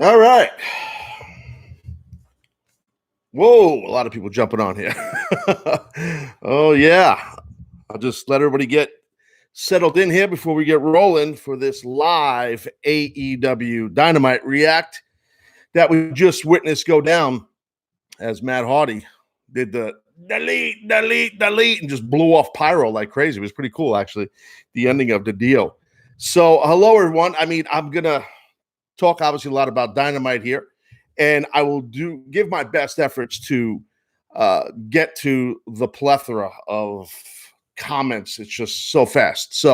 All right. Whoa, a lot of people jumping on here. Oh, yeah. I'll just let everybody get settled in here before we get rolling for this live AEW Dynamite react that we just witnessed go down as Matt Hardy did the delete, and just blew off pyro like crazy. It was pretty cool, actually, the ending of the deal. So, hello, everyone. I mean, I'm going to talk obviously a lot about Dynamite here, and I will give my best efforts to get to the plethora of comments. It's just so fast,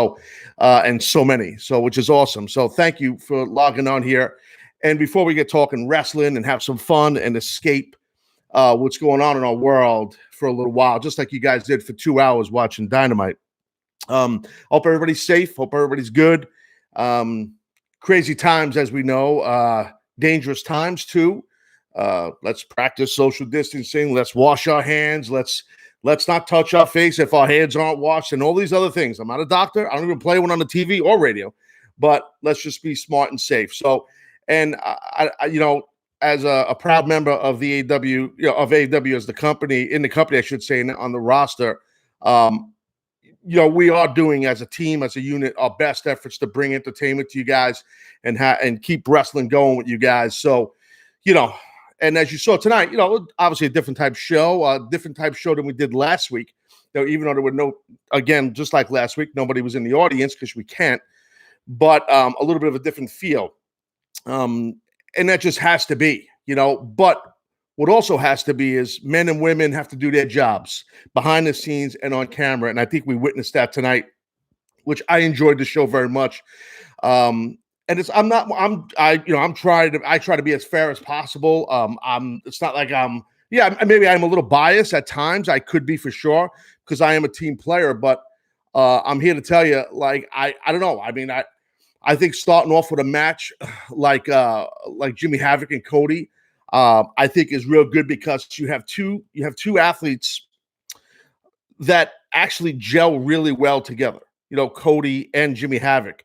and so many, which is awesome. So thank you for logging on here. And before we get talking wrestling and have some fun and escape what's going on in our world for a little while, just like you guys did for 2 hours watching Dynamite. Hope everybody's safe. Hope everybody's good. Crazy times, as we know, dangerous times too. Let's practice social distancing. Let's wash our hands. Let's not touch our face if our hands aren't washed, and all these other things. I'm not a doctor. I don't even play one on the TV or radio, but let's just be smart and safe. So, and I as a proud member of the AEW, of AEW as the company, I should say, on the roster, we are doing as a team, as a unit, our best efforts to bring entertainment to you guys and keep wrestling going with you guys. So, and as you saw tonight, obviously a different type show than we did last week. Even though there were again, just like last week, nobody was in the audience because we can't, but a little bit of a different feel. And that just has to be, but what also has to be is men and women have to do their jobs behind the scenes and on camera. And I think we witnessed that tonight, which I enjoyed the show very much. And I try to be as fair as possible. It's not like maybe I'm a little biased at times. I could be, for sure, because I am a team player, but I'm here to tell you, like, I don't know. I mean, I think starting off with a match like Jimmy Havoc and Cody, I think is real good, because you have two athletes that actually gel really well together. Cody and Jimmy Havoc,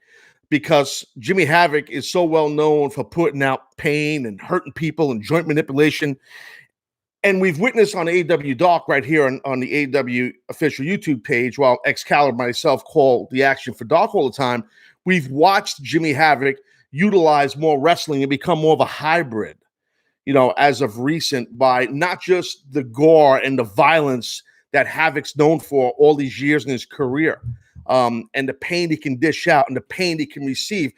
because Jimmy Havoc is so well known for putting out pain and hurting people and joint manipulation. And we've witnessed on AEW Dark right here on the AEW official YouTube page, while Excalibur myself call the action for Dark all the time, we've watched Jimmy Havoc utilize more wrestling and become more of a hybrid, as of recent, by not just the gore and the violence that Havoc's known for all these years in his career, and the pain he can dish out and the pain he can receive.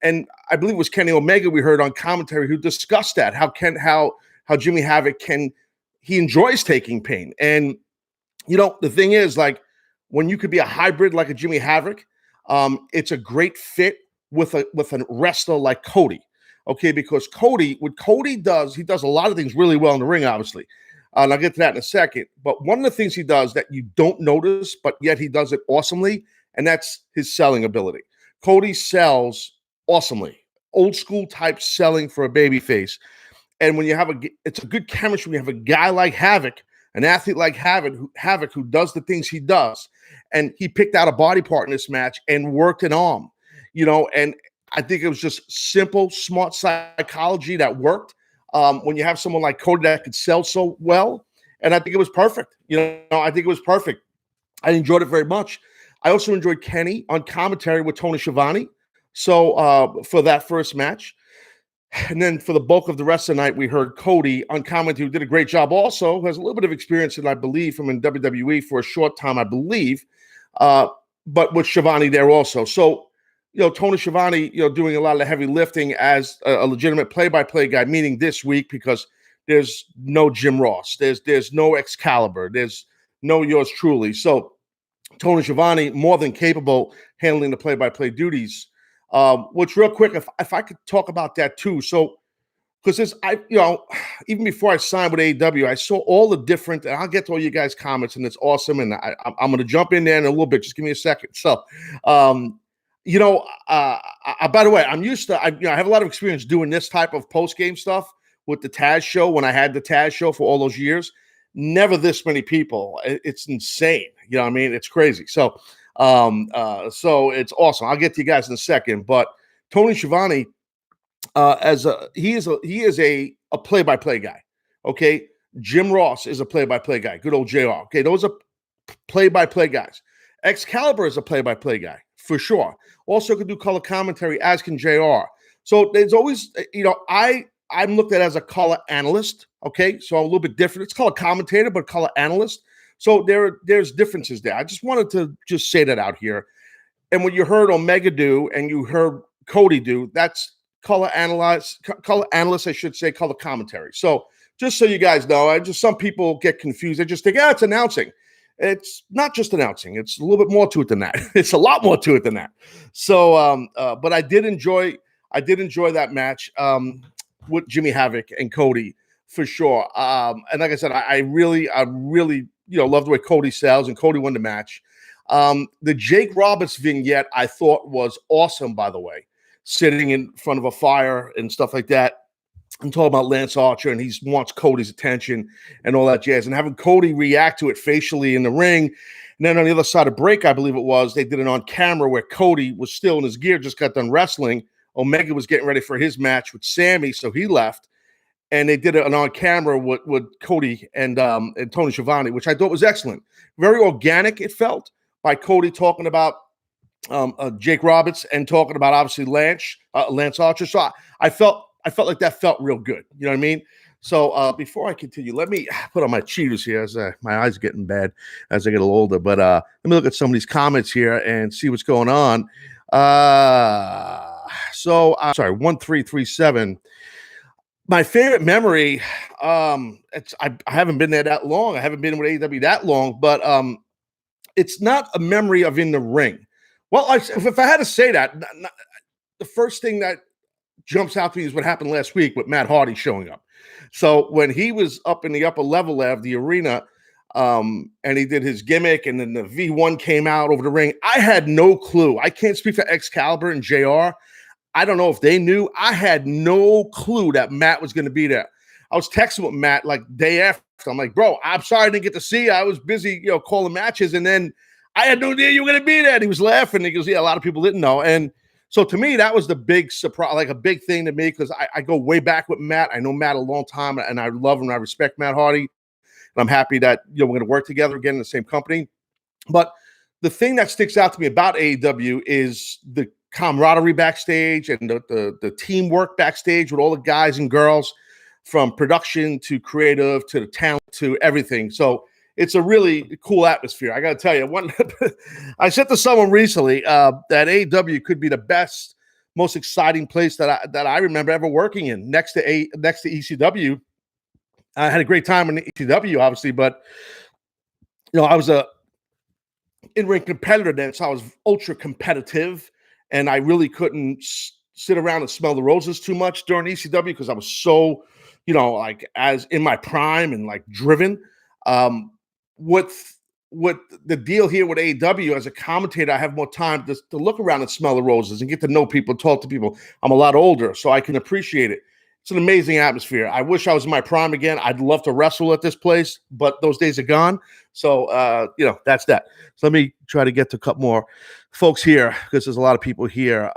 And I believe it was Kenny Omega we heard on commentary who discussed that, how Jimmy Havoc he enjoys taking pain. And, the thing is, like, when you could be a hybrid like a Jimmy Havoc, it's a great fit with a wrestler like Cody. Okay, because what Cody does, he does a lot of things really well in the ring, obviously. And I'll get to that in a second. But one of the things he does that you don't notice, but yet he does it awesomely, and that's his selling ability. Cody sells awesomely. Old school type selling for a babyface. And when you have it's a good chemistry when you have a guy like Havoc, an athlete like Havoc who does the things he does. And he picked out a body part in this match and worked an arm, and I think it was just simple, smart psychology that worked. When you have someone like Cody that could sell so well, and I think it was perfect. I think it was perfect. I enjoyed it very much. I also enjoyed Kenny on commentary with Tony Schiavone. So for that first match, and then for the bulk of the rest of the night, we heard Cody on commentary, who did a great job. Also, has a little bit of experience, and I believe from in WWE for a short time, I believe, but with Schiavone there also. So, Tony Schiavone, doing a lot of the heavy lifting as a legitimate play-by-play guy, meaning this week, because there's no Jim Ross, there's no Excalibur, there's no yours truly. So Tony Schiavone, more than capable handling the play-by-play duties. Which, real quick, if I could talk about that too. So, because even before I signed with AEW, I saw all the different, and I'll get to all you guys' comments, and it's awesome. And I'm going to jump in there in a little bit. Just give me a second. So, by the way, I'm used to, I have a lot of experience doing this type of post-game stuff with the Taz show when I had the Taz show for all those years. Never this many people. It's insane. I mean? It's crazy. So, so it's awesome. I'll get to you guys in a second. But Tony Schiavone, as a he is a play-by-play guy. Okay, Jim Ross is a play-by-play guy. Good old Jr. Okay, those are play-by-play guys. Excalibur is a play-by-play guy for sure. Also could do color commentary, as can Jr. So there's always, I'm looked at as a color analyst. Okay, so I'm a little bit different. It's color commentator, but color analyst. So there's differences there. I just wanted to just say that out here. And what you heard Omega do and you heard Cody do, that's color analyst, I should say, color commentary. So just so you guys know, some people get confused. They just think, it's announcing. It's not just announcing. It's a little bit more to it than that. It's a lot more to it than that. So, but I did enjoy that match with Jimmy Havoc and Cody for sure. And like I said, I really, love the way Cody sells, and Cody won the match. The Jake Roberts vignette I thought was awesome, by the way, sitting in front of a fire and stuff like that. I'm talking about Lance Archer, and he wants Cody's attention and all that jazz, and having Cody react to it facially in the ring. And then on the other side of break, I believe it was, they did it on camera where Cody was still in his gear, just got done wrestling. Omega was getting ready for his match with Sammy, so he left. And they did it on camera with Cody and Tony Schiavone, which I thought was excellent. Very organic, it felt, by Cody talking about Jake Roberts and talking about, obviously, Lance Archer. So I felt like that felt real good. You know what I mean? So before I continue, let me put on my cheaters here, as my eyes are getting bad as I get a little older. But let me look at some of these comments here and see what's going on. Sorry, 1337. My favorite memory, I haven't been there that long. I haven't been with AEW that long, but it's not a memory of in the ring. Well, if I had to say that, the first thing that jumps out to me is what happened last week with Matt Hardy showing up. So when he was up in the upper level of the arena, and he did his gimmick, and then the V1 came out over the ring, I had no clue. I can't speak for Excalibur and JR. I don't know if they knew. I had no clue that Matt was going to be there. I was texting with Matt like day after. I'm like, bro, I'm sorry I didn't get to see you. I was busy, calling matches. And then I had no idea you were going to be there. And he was laughing. He goes, yeah, a lot of people didn't know. And so to me, that was the big surprise, like a big thing to me, because I go way back with Matt. I know Matt a long time, and I love him, and I respect Matt Hardy. And I'm happy that we're going to work together again in the same company. But the thing that sticks out to me about AEW is the camaraderie backstage and the teamwork backstage with all the guys and girls, from production to creative to the talent to everything. So it's a really cool atmosphere. I got to tell you, I said to someone recently that AEW could be the best, most exciting place that I remember ever working in, next to ECW. I had a great time in ECW, obviously, but I was a in-ring competitor then, so I was ultra competitive, and I really couldn't sit around and smell the roses too much during ECW because I was so, like, as in my prime and like driven. What the deal here with AEW, as a commentator, I have more time to look around and smell the roses and get to know people, talk to people. I'm a lot older, so I can appreciate it. It's an amazing atmosphere. I wish I was in my prime again. I'd love to wrestle at this place, but those days are gone. So, that's that. So let me try to get to a couple more folks here, because there's a lot of people here.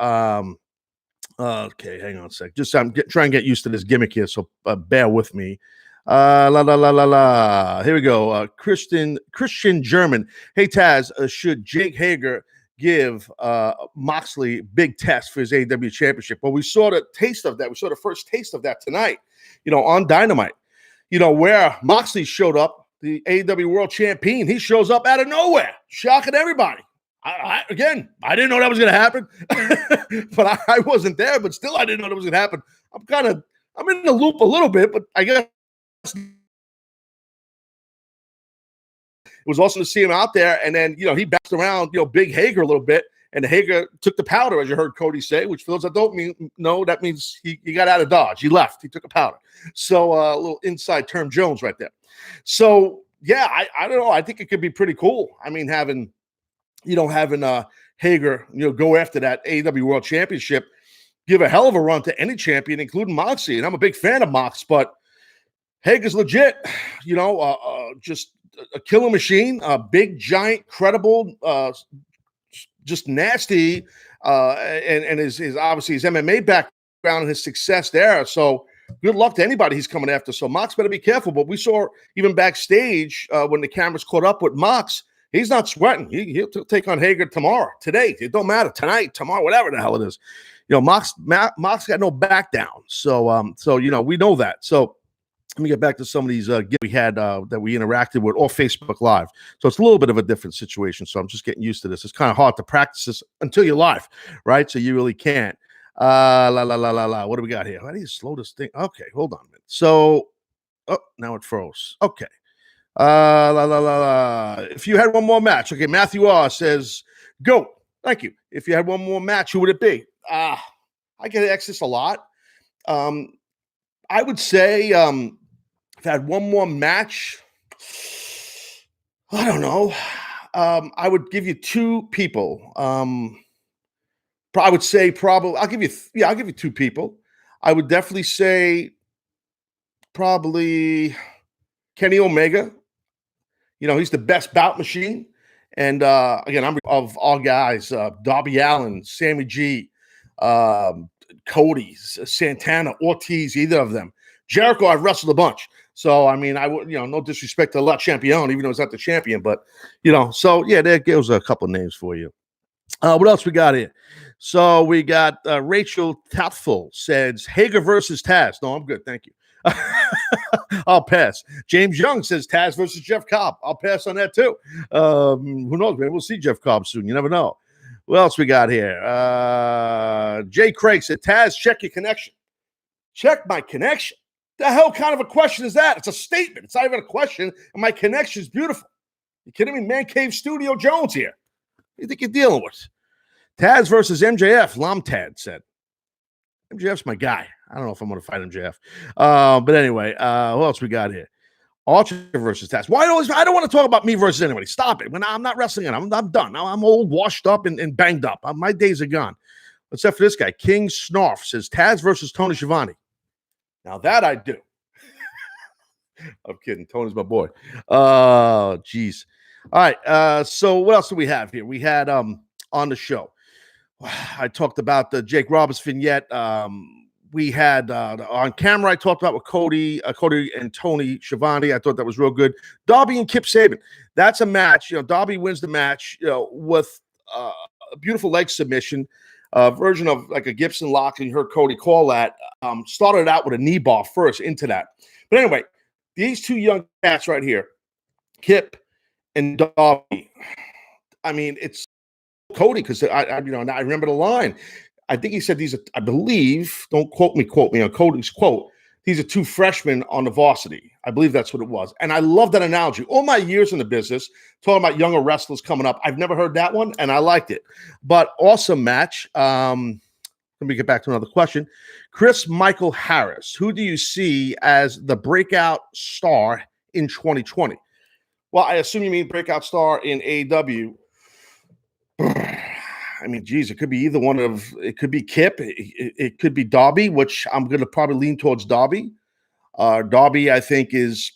Okay, hang on a sec. Just I'm trying to get used to this gimmick here, so bear with me. Here we go. Christian German. Hey Taz, should Jake Hager give Moxley big test for his AEW championship? Well, we saw the taste of that. We saw the first taste of that tonight, on Dynamite, where Moxley showed up, the AEW World Champion. He shows up out of nowhere, shocking everybody. I didn't know that was going to happen, but I wasn't there, but still I didn't know that was going to happen. I'm in the loop a little bit, but I guess it was awesome to see him out there. And then, he bounced around, Big Hager a little bit, and Hager took the powder, as you heard Cody say, which for those that don't know, that means he got out of Dodge. He left. He took a powder. So a little inside term Jones right there. So, yeah, I don't know. I think it could be pretty cool. I mean, having Hager, go after that AEW World Championship, give a hell of a run to any champion, including Moxley. And I'm a big fan of Mox, but Hager's legit, just a killer machine, a big, giant, credible, just nasty, and his obviously his MMA background ground and his success there. So good luck to anybody he's coming after. So Mox better be careful. But we saw even backstage when the cameras caught up with Mox, he's not sweating. He'll take on Hager tomorrow, today. It don't matter, tonight, tomorrow, whatever the hell it is. Mox got no back down. So we know that. So let me get back to some of these we had that we interacted with all Facebook Live. So it's a little bit of a different situation. So I'm just getting used to this. It's kind of hard to practice this until you're live, right? So you really can't. What do we got here? How do you slow this thing? Okay, hold on a minute. So, now it froze. Okay. If you had one more match, okay. Matthew R says, "Go." Thank you. If you had one more match, who would it be? I get asked this a lot. I would say, if I had one more match, I don't know. I would give you two people. I would say probably I'll give you two people. I would definitely say probably Kenny Omega. He's the best bout machine. And again, I'm of all guys, Darby Allin, Sammy G, Cody, Santana, Ortiz, either of them. Jericho, I've wrestled a bunch. So, I mean, I would, no disrespect to La Champion, even though he's not the champion, but, so yeah, there goes a couple of names for you. What else we got here? So we got Rachel Thoughtful says Hager versus Taz. No, I'm good. Thank you. I'll pass. James Young says Taz versus Jeff Cobb. I'll pass on that too. Who knows? Maybe we'll see Jeff Cobb soon. You never know. What else we got here? Jay Craig said Taz, check your connection. Check my connection. The hell kind of a question is that? It's a statement. It's not even a question. And my connection is beautiful. You kidding me? Man Cave Studio Jones here. What do you think you're dealing with? Taz versus MJF, Lomtad said. MJF's my guy. I don't know if I'm going to fight MJF. But anyway, what else we got here? Archer versus Taz. Why always? I don't want to talk about me versus anybody. Stop it. I'm not wrestling it. I'm done. I'm old, washed up, and banged up. My days are gone. Except for this guy. King Snarf says Taz versus Tony Schiavone. Now that I do. I'm kidding. Tony's my boy. Oh, geez. All right. So what else do we have here? We had on the show. I talked about the Jake Roberts vignette. We had on camera. I talked about with Cody and Tony Schiavone. I thought that was real good. Darby and Kip Sabian. That's a match. Darby wins the match. With a beautiful leg submission, version of like a Gibson lock. And you heard Cody call that. Started out with a knee bar first into that. But anyway, these two young cats right here, Kip and Darby. I mean, it's Cody, because I remember the line. I think he said these are, I believe, don't quote me on Cody's quote. These are two freshmen on the varsity. I believe that's what it was. And I love that analogy. All my years in the business, talking about younger wrestlers coming up, I've never heard that one, and I liked it. But awesome match. Let me get back to another question. Chris Michael Harris, who do you see as the breakout star in 2020? Well, I assume you mean breakout star in AEW. I mean, geez, it could be either one of, it could be Kip, it could be Darby, which I'm going to probably lean towards Darby. Darby, I think he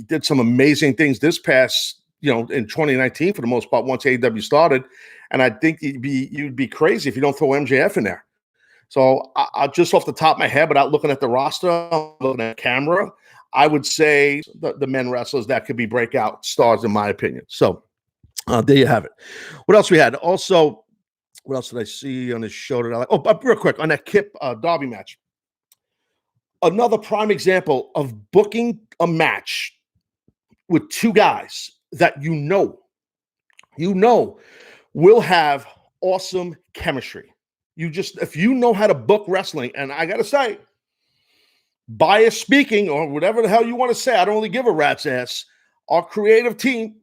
did some amazing things this past, in 2019 for the most part once AEW started. And I think you'd be crazy if you don't throw MJF in there. So I just off the top of my head, without looking at the roster, looking at camera, I would say the men wrestlers that could be breakout stars in my opinion. So there you have it. What else we had? Also, what else did I see on this show that I like? Oh, but real quick on that Kip Darby match. Another prime example of booking a match with two guys that will have awesome chemistry. If you know how to book wrestling, and I got to say, bias speaking or whatever the hell you want to say, I don't really give a rat's ass. Our creative team,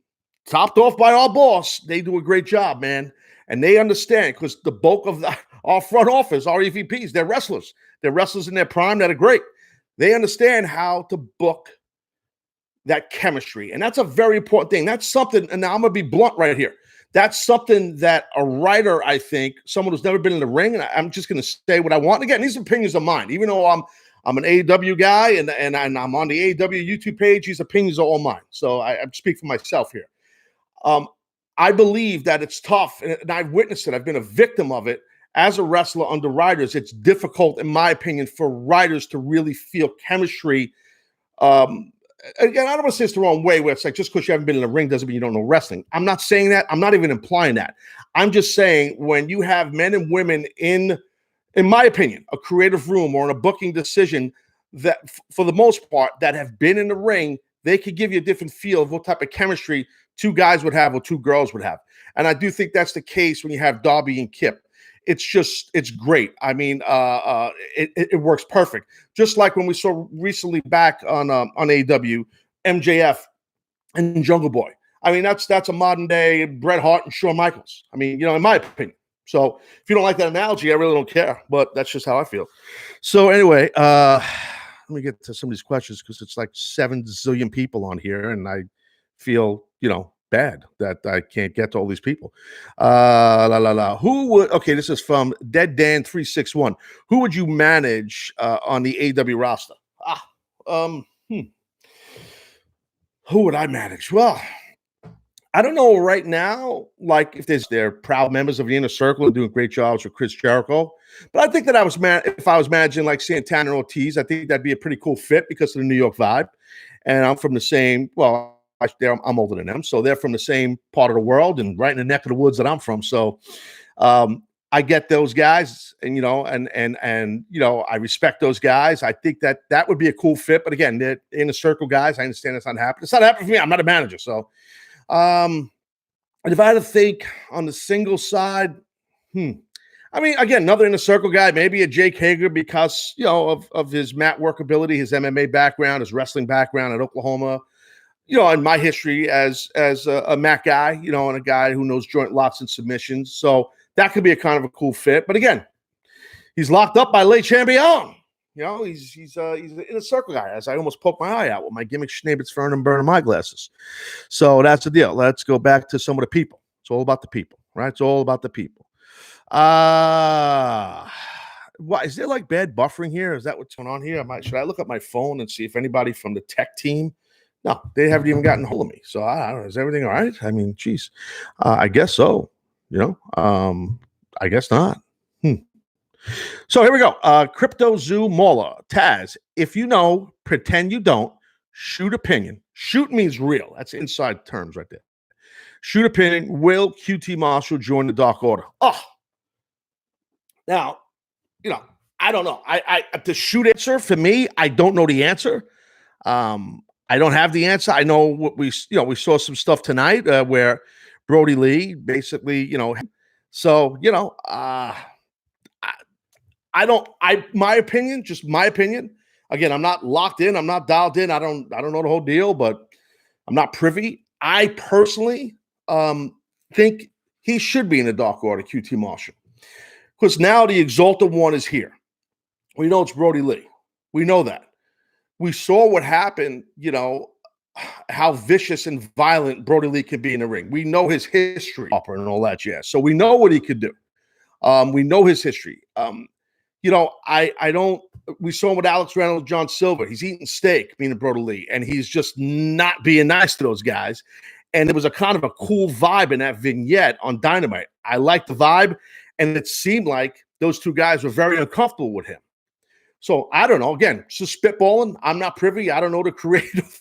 topped off by our boss, they do a great job, man. And they understand because the bulk of our front office, our EVPs, they're wrestlers. They're wrestlers in their prime that are great. They understand how to book that chemistry. And that's a very important thing. That's something, and now I'm going to be blunt right here. That's something that a writer, I think, someone who's never been in the ring, and I'm just going to say what I want. Again, these opinions are mine. Even though I'm an AEW guy and I'm on the AEW YouTube page, these opinions are all mine. So I speak for myself here. I believe that it's tough, and I've witnessed it. I've been a victim of it as a wrestler under writers, it's difficult, in my opinion, for writers to really feel chemistry. Again, I don't want to say it's the wrong way, where it's like just because you haven't been in the ring doesn't mean you don't know wrestling. I'm not saying that. I'm not even implying that. I'm just saying when you have men and women in my opinion, a creative room or in a booking decision that, for the most part, that have been in the ring, they could give you a different feel of what type of chemistry two guys would have or two girls would have. And I do think that's the case when you have Darby and Kip. It's great. I mean, it works perfect. Just like when we saw recently back on AEW, MJF and Jungle Boy. I mean, that's a modern day Bret Hart and Shawn Michaels. I mean, in my opinion. So if you don't like that analogy, I really don't care, but that's just how I feel. So anyway, let me get to some of these questions because it's like 7 zillion people on here, and I feel, bad that I can't get to all these people. Who would, okay, this is from Dead Dan 361. Who would you manage on the AEW roster? Who would I manage? Well, I don't know right now, like if they're proud members of the Inner Circle and doing great jobs with Chris Jericho. But I think that if I was managing like Santana and Ortiz, I think that'd be a pretty cool fit because of the New York vibe. And I'm from the same, I'm older than them, so they're from the same part of the world and right in the neck of the woods that I'm from. So I get those guys, and I respect those guys. I think that would be a cool fit. But again, they're Inner Circle guys. I understand it's not happening. It's not happening for me. I'm not a manager, so. And if I had to think on the single side, I mean, again, another Inner Circle guy, maybe a Jake Hager because, of his mat work ability, his MMA background, his wrestling background at Oklahoma, and my history as a mat guy, and a guy who knows joint locks and submissions. So that could be a kind of a cool fit. But again, he's locked up by Le Champion. He's an Inner Circle guy, as I almost poked my eye out with my gimmick Schneebitz Fern and burning my glasses. So that's the deal. Let's go back to some of the people. It's all about the people, right? It's all about the people. What is there like bad buffering here? Is that what's going on here? Should I look up my phone and see if anybody from the tech team? No, they haven't even gotten a hold of me. So I don't know. Is everything all right? I mean, geez, I guess so. I guess not. So here we go. Crypto Zoo Mauler. Taz, if you know, pretend you don't. Shoot opinion. Shoot means real. That's inside terms right there. Shoot opinion. Will QT Marshall join the Dark Order? Oh. Now, I don't know. I the shoot answer for me, I don't know the answer. I don't have the answer. I know what we saw some stuff tonight where Brody Lee basically, so, my opinion, just my opinion. Again, I'm not locked in. I'm not dialed in. I don't know the whole deal, but I'm not privy. I personally think he should be in the Dark Order, QT Marshall. Because now the Exalted One is here. We know it's Brody Lee. We know that. We saw what happened, how vicious and violent Brody Lee can be in the ring. We know his history and all that, yeah. So we know what he could do. We know his history. We saw him with Alex Reynolds, John Silver. He's eating steak, being a Brody Lee, and he's just not being nice to those guys. And there was a kind of a cool vibe in that vignette on Dynamite. I liked the vibe, and it seemed like those two guys were very uncomfortable with him. So I don't know. Again, just spitballing. I'm not privy. I don't know the creative,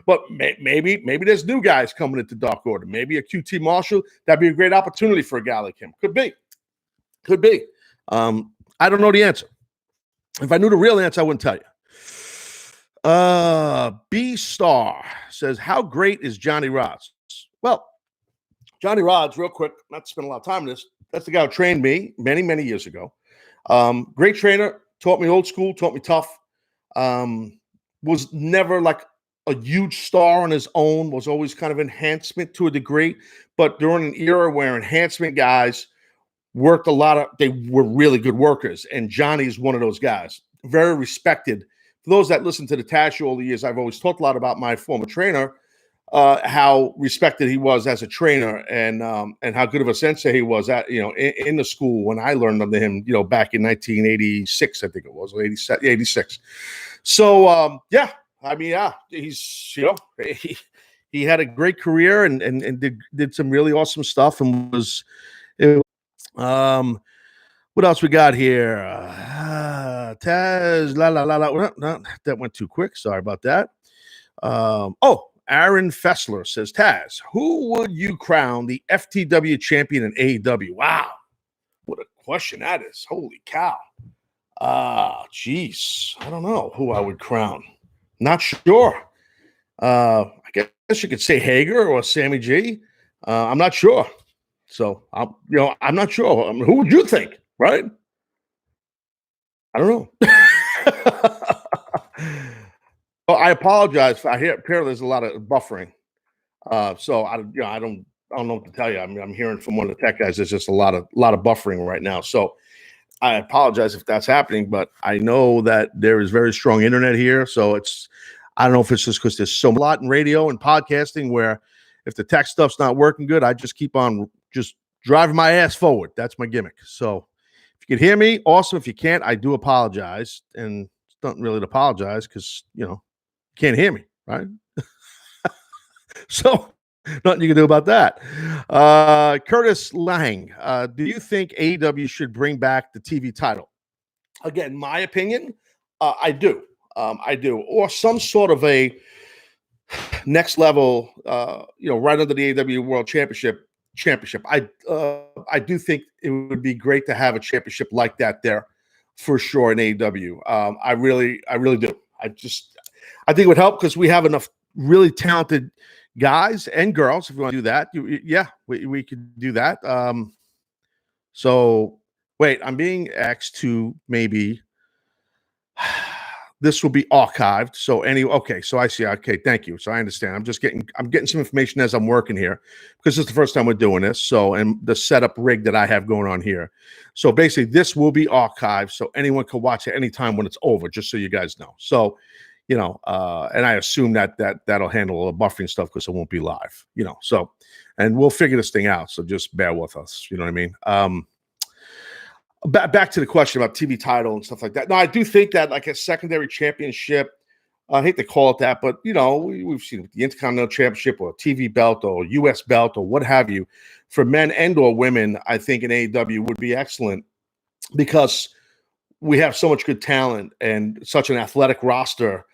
but maybe there's new guys coming into Dark Order. Maybe a QT Marshall. That'd be a great opportunity for a guy like him. Could be. I don't know the answer. If I knew the real answer, I wouldn't tell you. B Star says, how great is Johnny Rods? Well, Johnny Rods, real quick, not to spend a lot of time on this. That's the guy who trained me many, many years ago. Great trainer, taught me old school, taught me tough. Was never like a huge star on his own, was always kind of enhancement to a degree. But during an era where enhancement guys worked they were really good workers. And Johnny's one of those guys, very respected. For those that listen to the Taz Show all the years, I've always talked a lot about my former trainer, how respected he was as a trainer and how good of a sensei he was at, in the school when I learned under him, back in 1986, I think it was, or 86. So, he's, he had a great career and did some really awesome stuff and What else we got here? Taz, la la la la. No, that went too quick. Sorry about that. Aaron Fessler says, Taz, who would you crown the FTW champion in AEW? Wow, what a question that is. Holy cow. Geez, I don't know who I would crown. Not sure. I guess you could say Hager or Sammy G. I'm not sure. So I'm not sure. Who would you think? Right? I don't know. Oh, I apologize. I hear apparently there's a lot of buffering. So I don't know what to tell you. I'm hearing from one of the tech guys. There's just a lot of buffering right now. So I apologize if that's happening, but I know that there is very strong internet here. So I don't know if it's just because there's so a lot in radio and podcasting where if the tech stuff's not working good, I just keep on just driving my ass forward. That's my gimmick. So if you can hear me, awesome. If you can't, I do apologize. And it's not really to apologize because, you can't hear me, right? So nothing you can do about that. Curtis Lang, do you think AEW should bring back the TV title? Again, my opinion, I do. I do. Or some sort of a next level, right under the AEW World Championship. I do think it would be great to have a championship like that there for sure in AEW. I really do. I think it would help because we have enough really talented guys and girls. If you want to do that, we could do that. So wait, I'm being asked to maybe this will be archived. So so I see. Okay, thank you. So I understand. I'm getting some information as I'm working here because it's the first time we're doing this. So, and the setup rig that I have going on here. So basically this will be archived so anyone can watch it anytime when it's over, just so you guys know. So, and I assume that'll handle all the buffering stuff because it won't be live, so, and we'll figure this thing out. So just bear with us. You know what I mean? Back to the question about TV title and stuff like that. No, I do think that like a secondary championship, I hate to call it that, but we've seen the Intercontinental Championship or TV belt or US belt or what have you for men and or women, I think in AEW would be excellent because we have so much good talent and such an athletic roster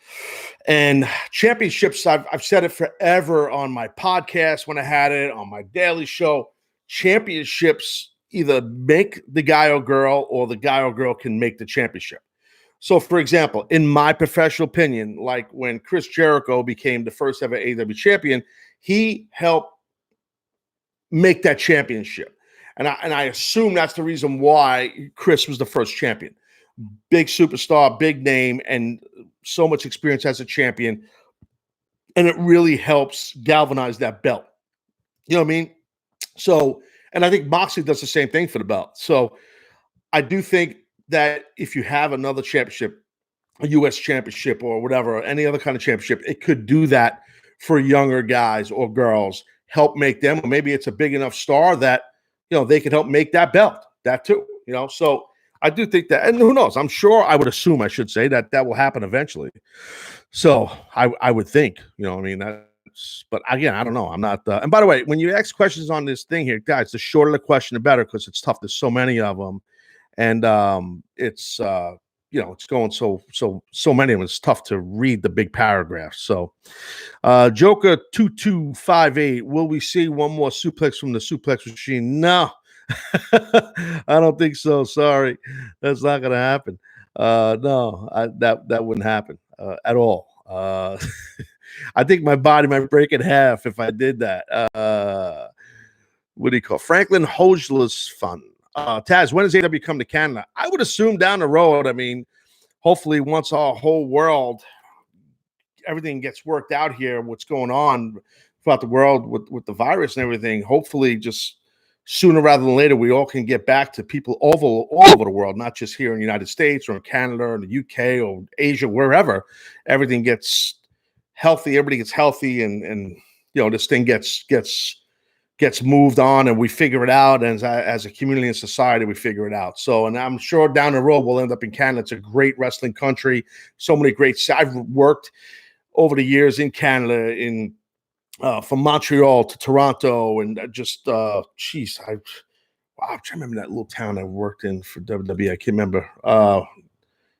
and championships. I've said it forever on my podcast when I had it on my daily show. Championships either make the guy or girl, or the guy or girl can make the championship. So, for example, in my professional opinion, like when Chris Jericho became the first ever AEW champion, he helped make that championship. And I assume that's the reason why Chris was the first champion. Big superstar, big name, and so much experience as a champion. And it really helps galvanize that belt. You know what I mean? So, and I think Moxley does the same thing for the belt. So I do think that if you have another championship, a U.S. championship or whatever, or any other kind of championship, it could do that for younger guys or girls, help make them, or maybe it's a big enough star that, they can help make that belt, that too, So I do think that, and who knows, I should say that will happen eventually. So I would think, but again, I don't know. I'm not, and by the way, when you ask questions on this thing here, guys, the shorter the question, the better, because it's tough. There's so many of them. And it's it's going so many of them. It's tough to read the big paragraphs. So Joker 2258, will we see one more suplex from the suplex machine? No. I don't think so. Sorry. That's not gonna happen. No, that wouldn't happen at all. I think my body might break in half if I did that. What do you call Franklin Hojla's fun? Taz, when does AEW come to Canada? I would assume down the road. I mean, hopefully once our whole world, everything gets worked out here, what's going on throughout the world with the virus and everything, hopefully just sooner rather than later, we all can get back to people all over the world, not just here in the United States or in Canada or in the UK or Asia, wherever. Everything gets healthy. Everybody gets healthy, and this thing gets moved on, and we figure it out. And as a community and society, we figure it out. So, and I'm sure down the road we'll end up in Canada. It's a great wrestling country. So many great. I've worked over the years in Canada, from Montreal to Toronto, and just wow, I'm trying to remember that little town I worked in for WWE. I can't remember.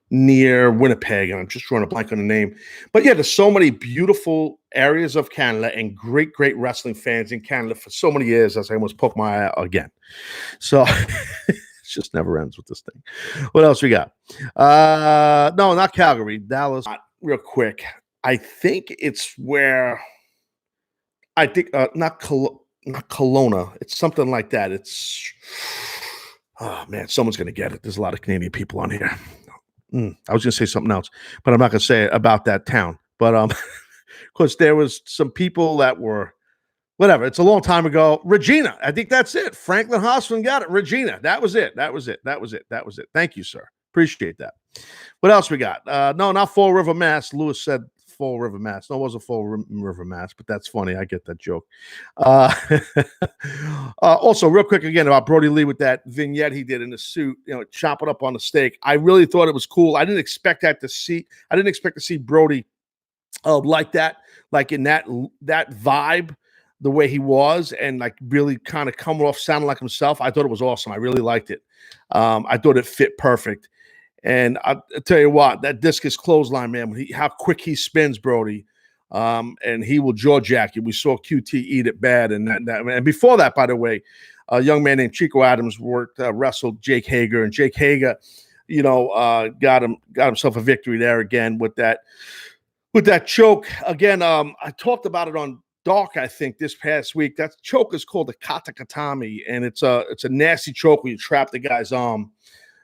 Near Winnipeg, and I'm just drawing a blank on the name. But yeah, there's so many beautiful areas of Canada and great, great wrestling fans in Canada for so many years, as I almost poke my eye out again. So it just never ends with this thing. What else we got? No, not Calgary, Dallas. Real quick. I think it's where not Kelowna. It's something like that. It's oh man, someone's gonna get it. There's a lot of Canadian people on here. I was going to say something else, but I'm not going to say it about that town. But because there was some people that were whatever. It's a long time ago. Regina, I think that's it. Franklin Hospital got it. Regina, that was it. That was it. That was it. That was it. Thank you, sir. Appreciate that. What else we got? No, not Fall River, Mass. Lewis said Fall River, Mass. No, it wasn't Fall River, Mass, but that's funny. I get that joke. Also, real quick again about Brody Lee with that vignette he did in the suit, chopping up on the steak. I really thought it was cool. I didn't expect to see Brody like that, like in that vibe, the way he was, and like really kind of coming off sounding like himself. I thought it was awesome. I really liked it. I thought it fit perfect. And I'll tell you what, that discus clothesline, man, how quick he spins, Brody, and he will jaw jack you. We saw QT eat it bad, and before that, by the way, a young man named Chico Adams wrestled Jake Hager, and Jake Hager, got himself a victory there again with that choke. Again, I talked about it on Dark, I think, this past week. That choke is called the katakatami, and it's a nasty choke where you trap the guy's arm.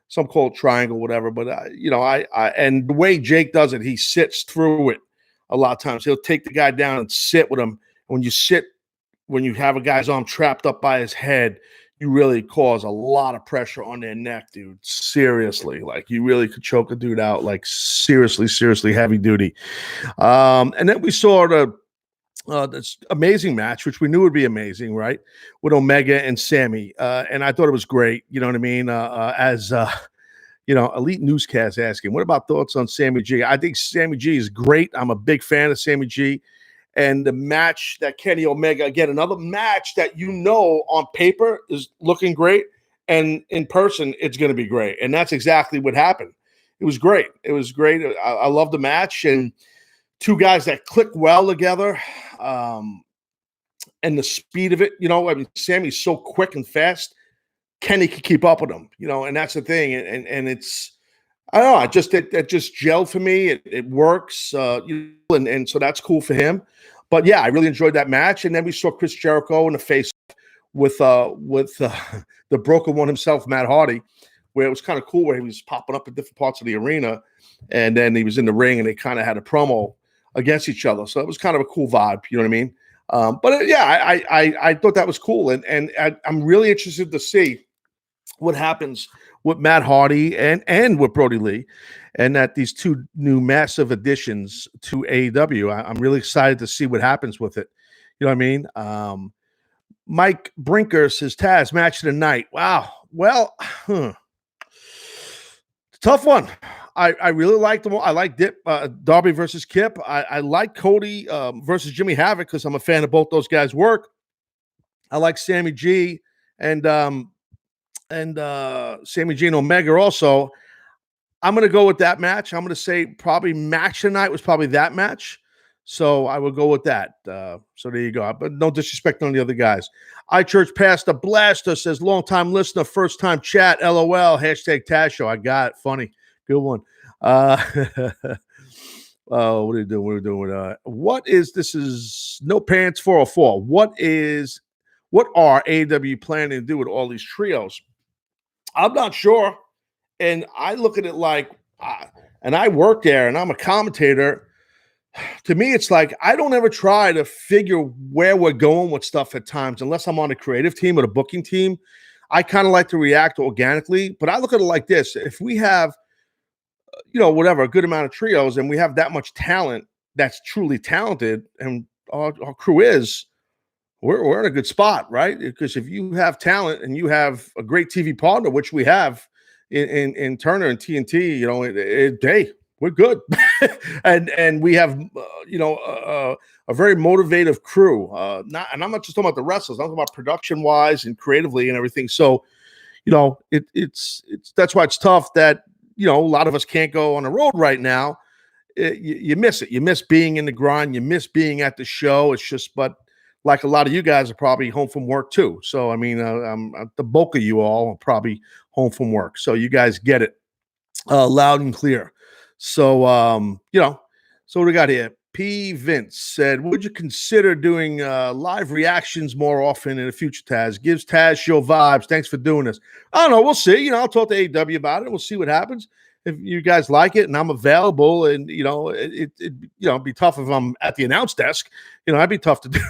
Some call it triangle, whatever. But, and the way Jake does it, he sits through it a lot of times. He'll take the guy down and sit with him. When you have a guy's arm trapped up by his head, you really cause a lot of pressure on their neck, dude. Seriously. Like, you really could choke a dude out, like, seriously heavy duty. And then we saw this amazing match, which we knew would be amazing, right? With Omega and Sammy. And I thought it was great. You know what I mean? Elite Newscast asking, what about thoughts on Sammy G? I think Sammy G is great. I'm a big fan of Sammy G. And the match that Kenny Omega, again, another match that on paper is looking great. And in person, it's going to be great. And that's exactly what happened. It was great. I love the match. And two guys that click well together, and the speed of it. Sammy's so quick and fast. Kenny can keep up with him. And that's the thing. And it's, I don't know. It just gelled for me. It works. And so that's cool for him. But yeah, I really enjoyed that match. And then we saw Chris Jericho in the face with the broken one himself, Matt Hardy, where it was kind of cool where he was popping up in different parts of the arena, and then he was in the ring and they kind of had a promo against each other. So it was kind of a cool vibe, you know what I mean? I thought that was cool. And I'm really interested to see what happens with Matt Hardy and with Brody Lee, and that these two new massive additions to AEW. I'm really excited to see what happens with it. You know what I mean? Mike Brinker says, Taz, match of the night. Wow. Well, tough one. I really liked them. I like Darby versus Kip. I like Cody versus Jimmy Havoc because I'm a fan of both those guys' work. I like Sammy G and Sammy G and Omega also. I'm going to go with that match. I'm going to say probably match tonight was probably that match. So I will go with that. So there you go. But no disrespect on the other guys. iChurch Pastor Blaster says, long-time listener, first-time chat, LOL, hashtag Taz Show. I got it. Funny. Good one. What are you doing? What are we doing? This is No Pants 404. What are AEW planning to do with all these trios? I'm not sure. And I look at it like, and I work there and I'm a commentator. To me, it's like I don't ever try to figure where we're going with stuff at times, unless I'm on a creative team or the booking team. I kind of like to react organically, but I look at it like this. If we have, a good amount of trios and we have that much talent that's truly talented, and our crew is, we're in a good spot, right? Because if you have talent and you have a great TV partner, which we have in Turner and TNT, we're good. and we have, a very motivative crew. And I'm not just talking about the wrestlers. I'm talking about production-wise and creatively and everything. So it's that's why it's tough that a lot of us can't go on the road right now. You miss it. You miss being in the grind. You miss being at the show. It's just, but like a lot of you guys are probably home from work too. So I mean, the bulk of you all are probably home from work, so you guys get it loud and clear. So so what we got here? P. Vince said, "Would you consider doing live reactions more often in the future, Taz? Gives Taz show vibes. Thanks for doing this." I don't know. We'll see. I'll talk to AEW about it. We'll see what happens. If you guys like it and I'm available, and it'd be tough if I'm at the announce desk. That'd be tough to do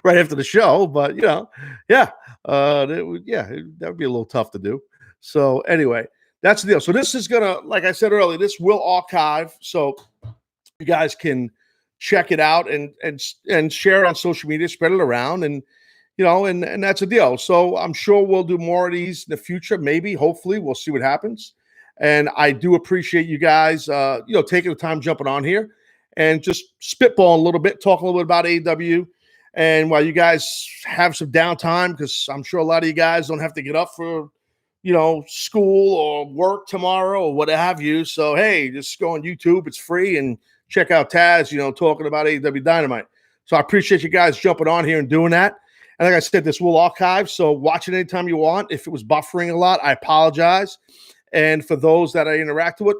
right after the show. But yeah, that would be a little tough to do. So anyway, that's the deal. So this is gonna, like I said earlier, this will archive. So you guys can check it out and share it on social media, spread it around, and and that's the deal. So I'm sure we'll do more of these in the future. Maybe, hopefully, we'll see what happens. And I do appreciate you guys, taking the time jumping on here and just spitballing a little bit, talking a little bit about AEW. And while you guys have some downtime, because I'm sure a lot of you guys don't have to get up for school or work tomorrow or what have you. So hey, just go on YouTube. It's free, and check out Taz, talking about AEW Dynamite. So I appreciate you guys jumping on here and doing that. And like I said, this will archive, so watch it anytime you want. If it was buffering a lot, I apologize. And for those that I interacted with,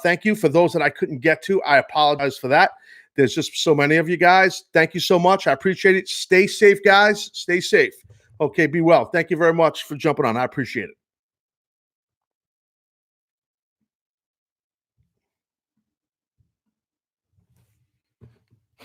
thank you. For those that I couldn't get to, I apologize for that. There's just so many of you guys. Thank you so much. I appreciate it. Stay safe, guys. Stay safe. Okay, be well. Thank you very much for jumping on. I appreciate it.